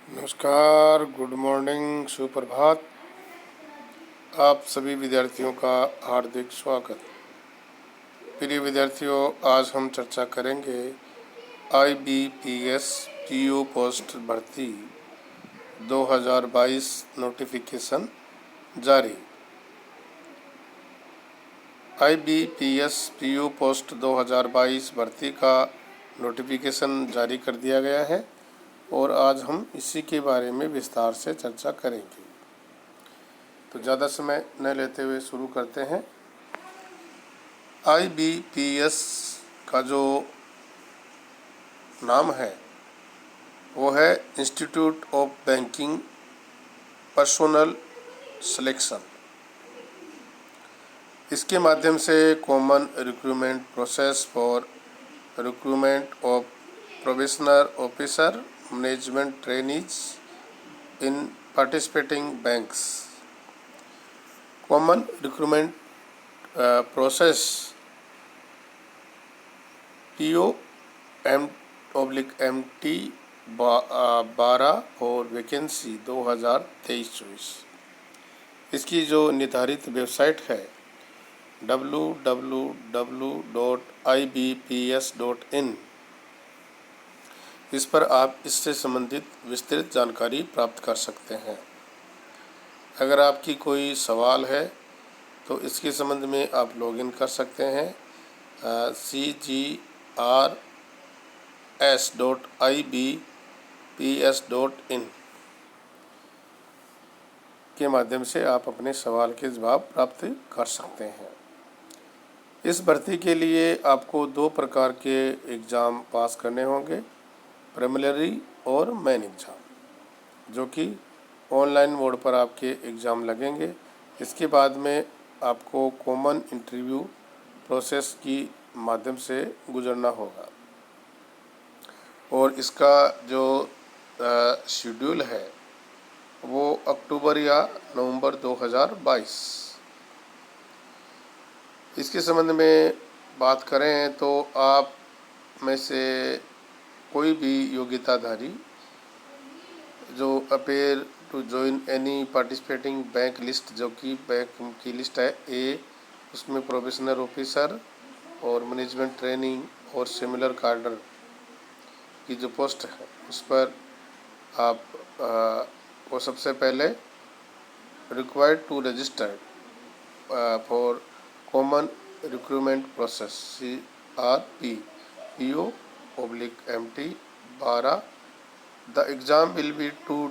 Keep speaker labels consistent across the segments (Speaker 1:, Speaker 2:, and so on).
Speaker 1: नमस्कार, good morning, सुप्रभात। आप सभी विद्यार्थियों का हार्दिक स्वागत। प्रिय विद्यार्थियों, आज हम चर्चा करेंगे IBPS PO पोस्ट भर्ती 2022 नोटिफिकेशन जारी। IBPS PO पोस्ट 2022 भर्ती का नोटिफिकेशन जारी कर दिया गया है और आज हम इसी के बारे में विस्तार से चर्चा करेंगे। तो ज़्यादा समय न लेते हुए शुरू करते हैं। IBPS का जो नाम है वो है institute of banking personnel selection. इसके माध्यम से common recruitment process for recruitment of probationer officer management trainees in participating banks. Common recruitment process PO/MT 12 और वैकेंसी 2023-24। इसकी जो निर्धारित वेबसाइट है www.ibps.in, इस पर आप इससे संबंधित विस्तृत जानकारी प्राप्त कर सकते हैं। अगर आपकी कोई सवाल है तो इसके संबंध में आप लॉगिन कर सकते हैं cgrs.ibps.in के माध्यम से आप अपने सवाल के जवाब प्राप्त कर सकते हैं। इस भर्ती के लिए आपको 2 प्रकार के एग्ज़ाम पास करने होंगे, प्रीलिमिनरी और मेन एग्ज़ाम, जो कि ऑनलाइन मोड पर आपके एग्ज़ाम लगेंगे। इसके बाद में आपको कॉमन इंटरव्यू प्रोसेस की माध्यम से गुजरना होगा और इसका जो शेड्यूल है वो अक्टूबर या नवंबर 2022। इसके संबंध में बात करें तो आप में से कोई भी योग्यताधारी जो appear to join any participating bank list, जो कि बैंक की लिस्ट है ए, उसमें प्रोबेशनर ऑफिसर और मैनेजमेंट ट्रेनिंग और सिमिलर कार्डर की जो पोस्ट है उस पर आप वो सबसे पहले required to register for common recruitment process CRP PO/MT 12। The exam will be 2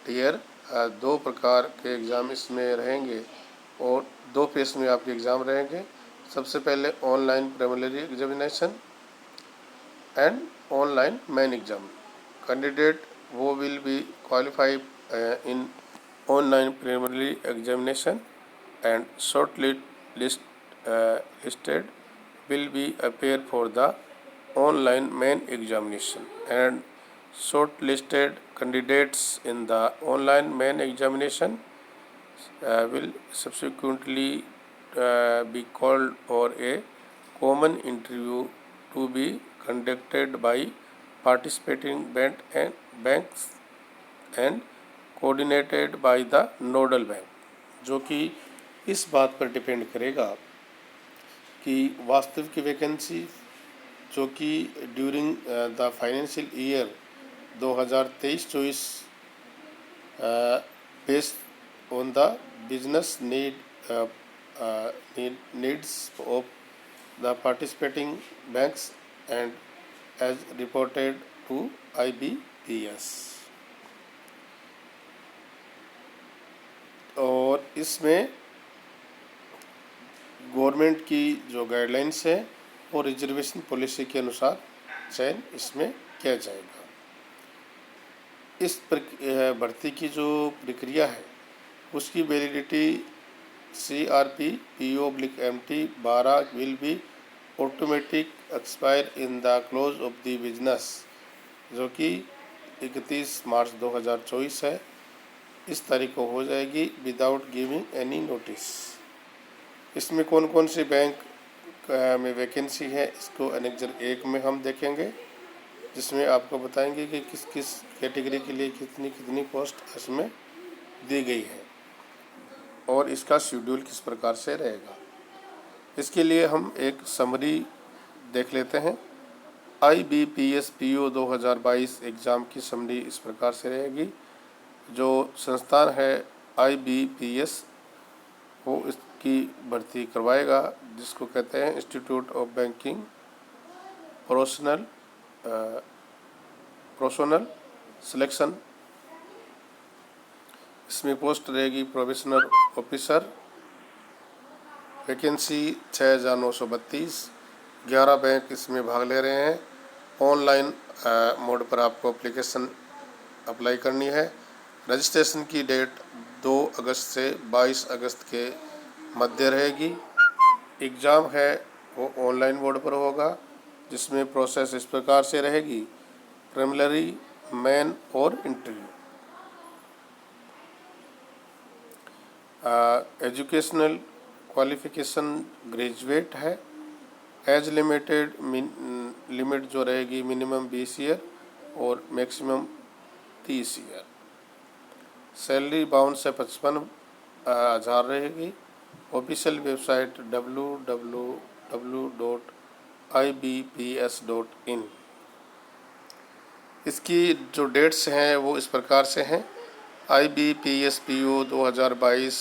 Speaker 1: tier, 2 प्रकार के एग्ज़ाम इसमें रहेंगे और 2 फेस में आपके एग्ज़ाम रहेंगे। सबसे पहले online preliminary examination and online main exam. Candidate who will be qualified in online preliminary examination and listed will be appear for the online main examination, and shortlisted candidates in the online main examination will subsequently be called for a common interview to be conducted by participating banks and coordinated by the nodal bank, जो कि इस बात पर depend करेगा कि वास्तविक vacancy जो कि during the financial year 2023-24 based on the business needs of the participating banks and as reported to IBPS। और इसमें गवर्नमेंट की जो गाइडलाइंस है और रिजर्वेशन पॉलिसी के अनुसार चयन इसमें किया जाएगा। इस भर्ती की जो प्रक्रिया है उसकी validity CRP PO/MT 12 will be automatic expire in the close of the business, जो कि 31 मार्च 2024 है। इस तारीख को हो जाएगी विदाउट गिविंग एनी नोटिस। इसमें कौन कौन से बैंक में वैकेंसी है इसको एनेक्जर 1 में हम देखेंगे। जिसमें आपको बताएंगे कि किस किस कैटेगरी के लिए कितनी कितनी पोस्ट इसमें दी गई है और इसका शेड्यूल किस प्रकार से रहेगा। इसके लिए हम एक समरी देख लेते हैं। IBPS PO 2022 एग्ज़ाम की समरी इस प्रकार से रहेगी। जो संस्थान है IBPS वो इसकी भर्ती करवाएगा, जिसको कहते हैं institute of banking professional selection. इसमें पोस्ट रहेगी प्रोफेशनल ऑफिसर। वैकेंसी 6,932। 11 बैंक इसमें भाग ले रहे हैं। ऑनलाइन मोड पर आपको एप्लीकेशन अप्लाई करनी है। रजिस्ट्रेशन की डेट 2 अगस्त से 22 अगस्त के मध्य रहेगी। एग्ज़ाम है वो ऑनलाइन मोड पर होगा, जिसमें प्रोसेस इस प्रकार से रहेगी: प्रीलिमिनरी, मेन और इंटरव्यू। एजुकेशनल क्वालिफिकेशन ग्रेजुएट है। एज लिमिट जो रहेगी मिनिमम 20 ईयर और मैक्सिमम 30 ईयर। सैलरी बाउंड से 55,000 रहेगी। Official website www.ibps.in। इसकी जो डेट्स हैं वो इस प्रकार से हैं। IBPS PO 2022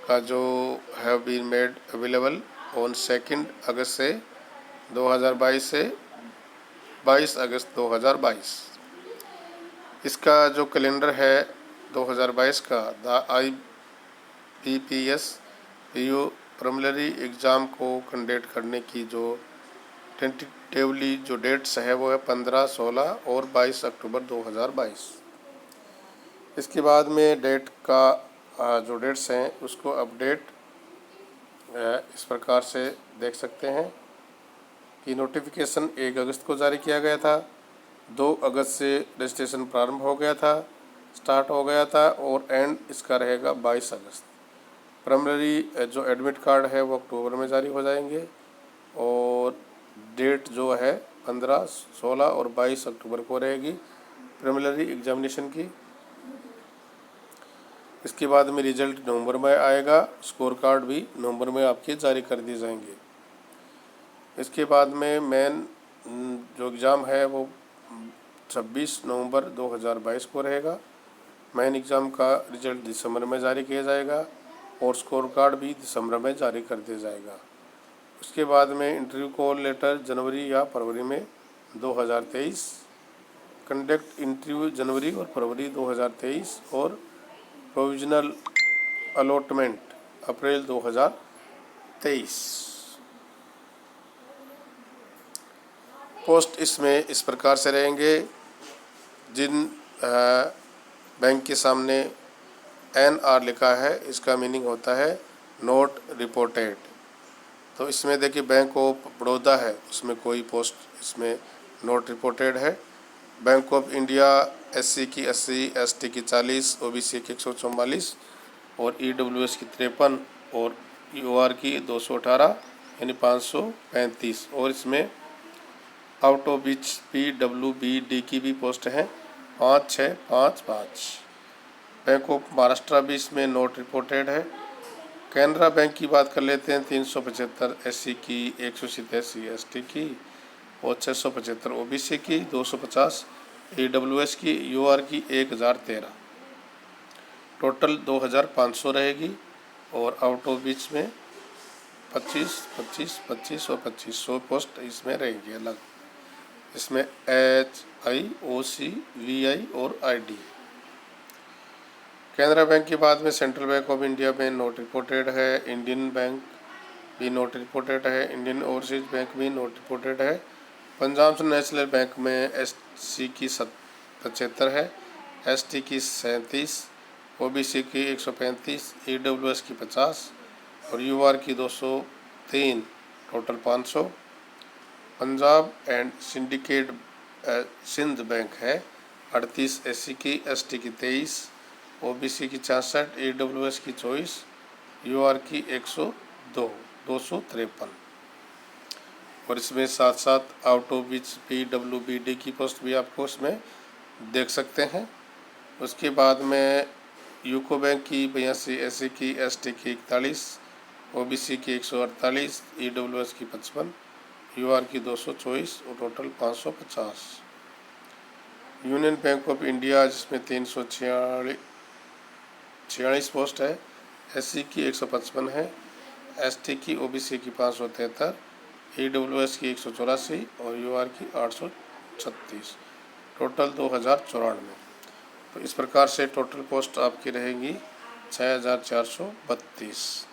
Speaker 1: का जो have been made available on 2 अगस्त से 2022 से 22 अगस्त 2022। इसका जो कैलेंडर है 2022 का, the IBPS PO preliminary exam को कंडक्ट करने की जो टेंटेटिवली जो डेट्स है वो है 15, 16 और 22 अक्टूबर 2022। इसके बाद में डेट का जो डेट्स हैं उसको अपडेट इस प्रकार से देख सकते हैं कि नोटिफिकेशन 1 अगस्त को जारी किया गया था। 2 अगस्त से रजिस्ट्रेशन प्रारंभ हो गया था, स्टार्ट हो गया था और एंड इसका रहेगा 22 अगस्त। प्रीलिमिनरी जो एडमिट कार्ड है वो अक्टूबर में जारी हो जाएंगे और डेट जो है 15, 16 और 22 अक्टूबर को रहेगी प्रीलिमिनरी एग्जामिनेशन की। इसके बाद में रिजल्ट नवंबर में आएगा। स्कोर कार्ड भी नवंबर में आपके जारी कर दिए जाएंगे। इसके बाद में मेन जो एग्ज़ाम है वो 26 नवंबर 2022 को रहेगा। मेन एग्ज़ाम का रिजल्ट दिसंबर में जारी किया जाएगा और स्कोर कार्ड भी दिसंबर में जारी कर दिया जाएगा। उसके बाद में इंटरव्यू कॉल लेटर जनवरी या फरवरी में 2023। कंडक्ट इंटरव्यू जनवरी और फरवरी 2023 और प्रोविजनल अलॉटमेंट अप्रैल 2023। पोस्ट इसमें इस प्रकार से रहेंगे। जिन बैंक के सामने NR लिखा है इसका मीनिंग होता है नॉट रिपोर्टेड। तो इसमें देखिए बैंक ऑफ बड़ौदा है, उसमें कोई पोस्ट इसमें नॉट रिपोर्टेड है। बैंक ऑफ इंडिया SC की 80, ST की 40, OBC की 144 और EWS की 53 और UR की 218 यानी 535 और इसमें आउट ऑफ विच PWBD की भी पोस्ट है 5655। बैंक ऑफ महाराष्ट्र भी इसमें नॉट रिपोर्टेड है। कैनरा बैंक की बात कर लेते हैं। 375 SC की, 187 ST की और 675 OBC की, 250 EWS की, UR की 1013। टोटल 2500 रहेगी और आउट ऑफ बीच में 25, 25, 25 और 2500 पोस्ट इसमें रहेंगी अलग। इसमें HI, OC, VI और ID। कैनरा बैंक की बाद में सेंट्रल बैंक ऑफ इंडिया में नॉट रिपोर्टेड है। इंडियन बैंक भी नॉट रिपोर्टेड है। इंडियन ओवरसीज बैंक भी नॉट रिपोर्टेड है। पंजाब नेशनल बैंक में SC की 75 है, ST की 37, OBC की 135, EWS की 50 और UR की 203, total 500। Punjab and Syndicate Sind bank है 38, SC की, ST की 23, OBC की 66, EWS की 24, UR की 102, 253 और इसमें साथ साथ आउट ऑफ विच PWBD की पोस्ट भी आपको इसमें देख सकते हैं। उसके बाद में यूको बैंक की 82, SC की, ST की 41, OBC की 148, EWS की 55, UR की 224 और total 550। Union bank of India जिसमें 346 पोस्ट है, SC की 155 है, ST की, OBC की 573, EWS की 184 और UR की 836, टोटल 2094। तो इस प्रकार से टोटल पोस्ट आपकी रहेगी 6432।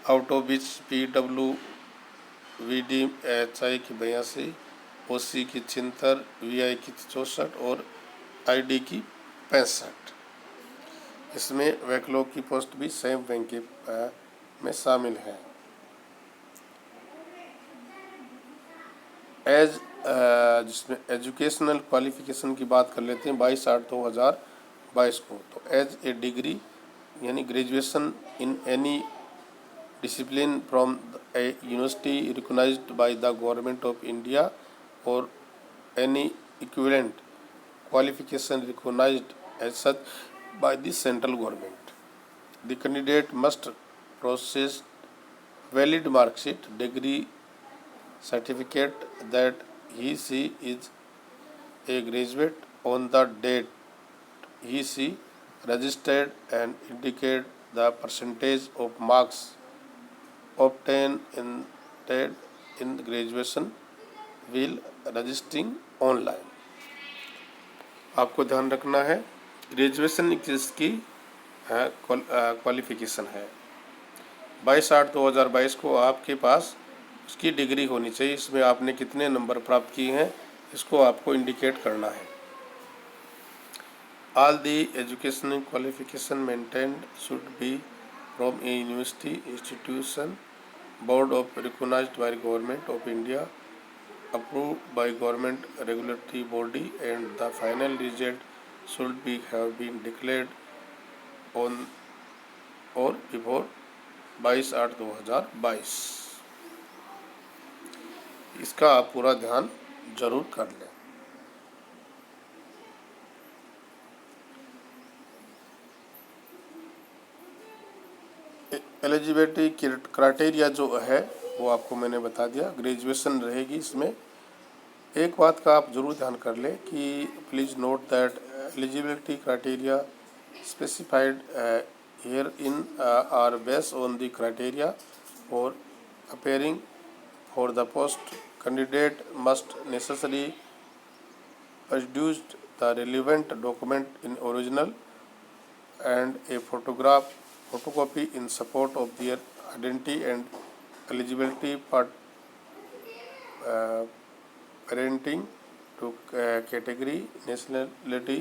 Speaker 1: Out of which PWBD HI की 82, OC की 76, VI की 64 और ID की 65। इसमें बैकलॉग की पोस्ट भी सेम बैंक के में शामिल है। जिसमें एजुकेशनल क्वालिफिकेशन की बात कर लेते हैं 22/8/2022 को। तो एज ए डिग्री यानी graduation in any discipline from a university recognized by the government of India or any equivalent qualification recognized as such by the central government. The candidate must possess valid mark sheet, degree certificate that he/she is a graduate on the date he/she registered and indicate the percentage of marks obtained in graduation while registering online. आपको ध्यान रखना है graduation जिसकी qualification है 22/8/2022 को आपके पास उसकी degree होनी चाहिए। इसमें आपने कितने नंबर प्राप्त किए हैं इसको आपको इंडिकेट करना है। All the educational qualification mentioned should be from a university institution board of recognised by government of India approved by government regulatory body and the final result should have been declared on or before 22/8/2022। इसका आप पूरा ध्यान जरूर कर लें। Eligibility criteria जो है वो आपको मैंने बता दिया। ग्रेजुएशन रहेगी इसमें। एक बात का आप जरूर ध्यान कर लें कि please note that eligibility criteria specified here in are based on the criteria for appearing for the post. Candidate must necessarily produce the relevant document in original and a photocopy in support of their identity and eligibility parenting to category, nationality,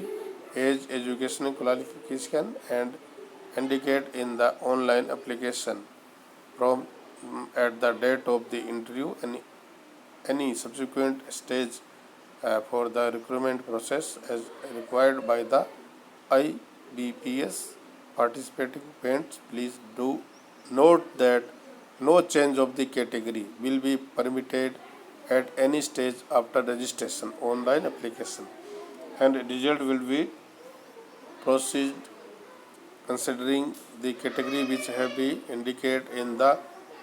Speaker 1: age, educational qualification and indicate in the online application from at the date of the interview and any subsequent stage for the recruitment process as required by the IBPS participating parents. Please do note that no change of the category will be permitted at any stage after registration online application and result will be processed considering the category which have been indicated in the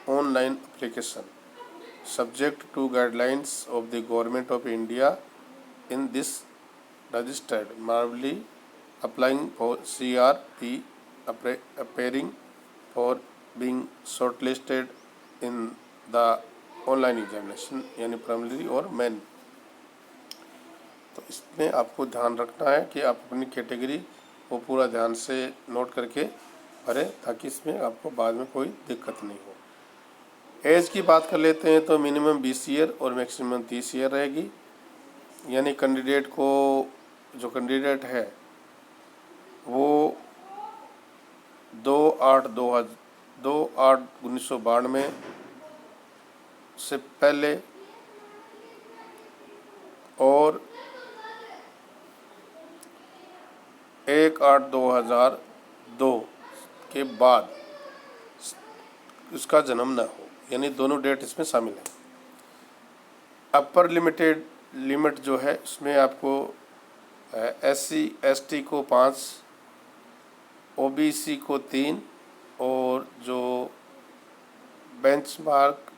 Speaker 1: online application, subject to guidelines of the Government of India in this registered marvelly applying for CRP appearing for being shortlisted in the online examination यानी primary और main. तो इसमें आपको ध्यान रखना है कि आप अपनी कैटेगरी वो पूरा ध्यान से नोट करके भरें ताकि इसमें आपको बाद में कोई दिक्कत नहीं हो। एज की बात कर लेते हैं तो मिनिमम 20 ईयर और मैक्सिमम 30 ईयर रहेगी। यानी कैंडिडेट को जो कैंडिडेट है वो 2/8/1992 से पहले और 1/8/2002 के बाद उसका जन्म न हो। यानी दोनों डेट इसमें शामिल है। अपर लिमिट जो है उसमें आपको SC ST को 5, OBC को 3 और जो बेंचमार्क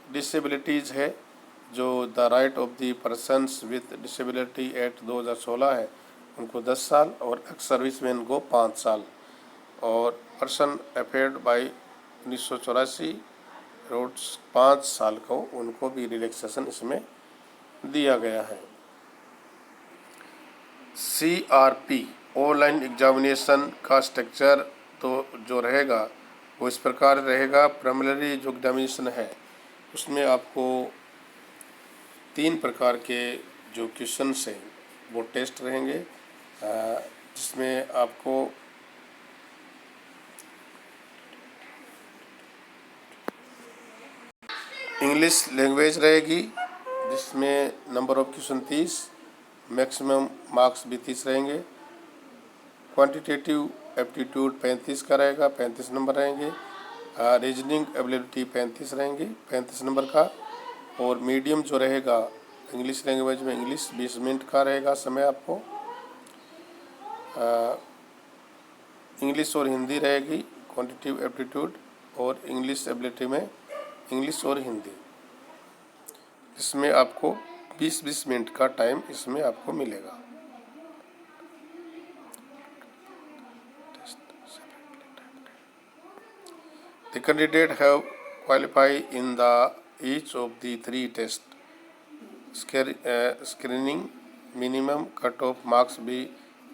Speaker 1: डिसेबिलिटीज़ है, जो the right of the persons with disability act 2016 है, उनको 10 साल और एक्स सर्विसमैन को 5 साल और पर्सन अफेयर्ड बाई 1984 रोड्स 5 साल को उनको भी रिलैक्सेशन इसमें दिया गया है। CRP ऑनलाइन एग्जामिनेशन का स्ट्रक्चर तो जो रहेगा वो इस प्रकार रहेगा। प्राइमरी जो एग्जामिनेशन है उसमें आपको 3 प्रकार के जो क्वेश्चंस हैं वो टेस्ट रहेंगे, जिसमें आपको इंग्लिश लैंग्वेज रहेगी, जिसमें number of question 30, maximum marks भी 30 रहेंगे। क्वांटिटेटिव एप्टीट्यूड 35 का रहेगा, 35 नंबर रहेंगे। रीजनिंग एबिलिटी 35 रहेंगे, 35 नंबर का। और मीडियम जो रहेगा इंग्लिश लैंग्वेज में इंग्लिश 20 मिनट का रहेगा समय आपको। इंग्लिश और हिंदी रहेगी क्वांटिटेटिव एप्टीट्यूड, और इंग्लिश एबिलिटी में इंग्लिश और हिंदी, इसमें आपको 20-20 मिनट का टाइम इसमें आपको मिलेगा। The candidate have qualified in the each of the 3 tests. Screening minimum cut-off marks be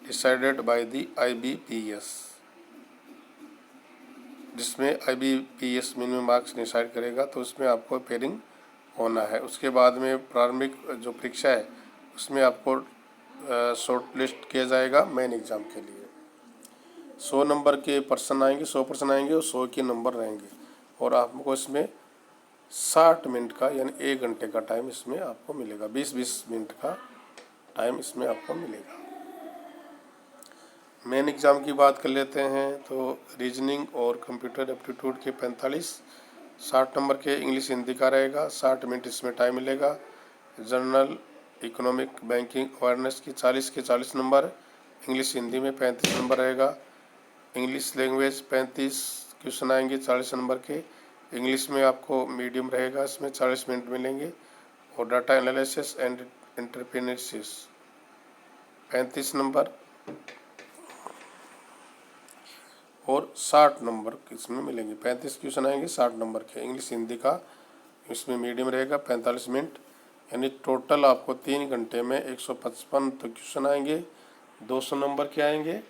Speaker 1: decided by the IBPS, जिसमें IBPS मिनिमम मार्क्स डिसाइड करेगा, तो उसमें आपको पेयरिंग होना है। उसके बाद में प्रारंभिक जो परीक्षा है उसमें आपको शॉर्ट लिस्ट किया जाएगा मेन एग्ज़ाम के लिए। 100 नंबर के पर्सन आएंगे, 100 पर्सन आएंगे और 100 के नंबर रहेंगे, और आपको इसमें 60 मिनट का यानी 1 घंटे का टाइम इसमें आपको मिलेगा। 20-20 मिनट का टाइम इसमें आपको मिलेगा। मेन एग्ज़ाम की बात कर लेते हैं तो रीजनिंग और कंप्यूटर एप्टीट्यूड के 45, 60 नंबर के इंग्लिश हिंदी का रहेगा, 60 मिनट इसमें टाइम मिलेगा। जनरल इकोनॉमिक बैंकिंग अवेयरनेस की 40 के 40 नंबर, इंग्लिश हिंदी में 35 नंबर रहेगा। इंग्लिश लैंग्वेज 35 क्वेश्चन आएंगे 40 नंबर के, इंग्लिश में आपको मीडियम रहेगा, इसमें 40 मिनट मिलेंगे। और data analysis and entrepreneurship 35 number और 60 नंबर इसमें मिलेंगे। 35 क्वेश्चन आएंगे 60 नंबर के, इंग्लिश हिंदी का इसमें मीडियम रहेगा 45 मिनट, यानी टोटल आपको 3 घंटे में 155 तो क्वेश्चन आएंगे, 200 नंबर के आएंगे।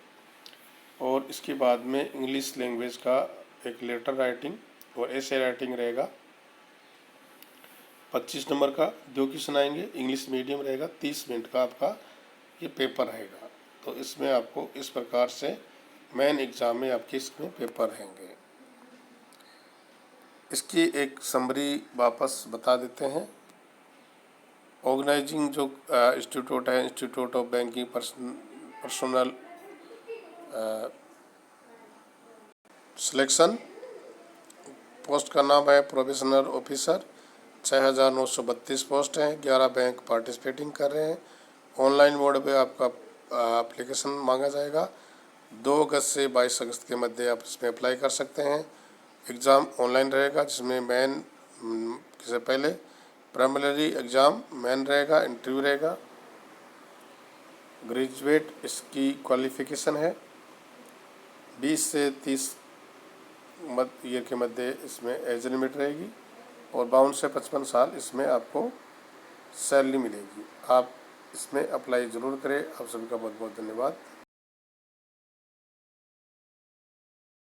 Speaker 1: और इसके बाद में इंग्लिश लैंग्वेज का एक लेटर राइटिंग और एसे राइटिंग रहेगा 25 नंबर का, 2 क्वेश्चन आएंगे, इंग्लिश मीडियम रहेगा, 30 मिनट का आपका ये पेपर रहेगा। तो इसमें आपको इस प्रकार से मेन एग्ज़ाम में आपके इसमें पेपर रहेंगे। इसकी एक समरी वापस बता देते हैं। ऑर्गेनाइजिंग जो इंस्टीट्यूट है, institute of banking personal selection, post का नाम है प्रोबेशनर ऑफिसर, 6932 पोस्ट हैं, 11 बैंक पार्टिसिपेटिंग कर रहे हैं। ऑनलाइन मोड पे आपका एप्लीकेशन मांगा जाएगा। 2 अगस्त से 22 अगस्त के मध्य आप इसमें अप्लाई कर सकते हैं। एग्ज़ाम ऑनलाइन रहेगा, जिसमें मेन से पहले प्राइमरी एग्ज़ाम मेन रहेगा, इंटरव्यू रहेगा। ग्रेजुएट इसकी क्वालिफ़िकेशन है, 20 से 30 ईयर के मध्य इसमें एज लिमिट रहेगी, और 52 से 55 साल इसमें आपको सैलरी मिलेगी। आप इसमें अप्लाई ज़रूर करें। आप सभी का बहुत बहुत धन्यवाद।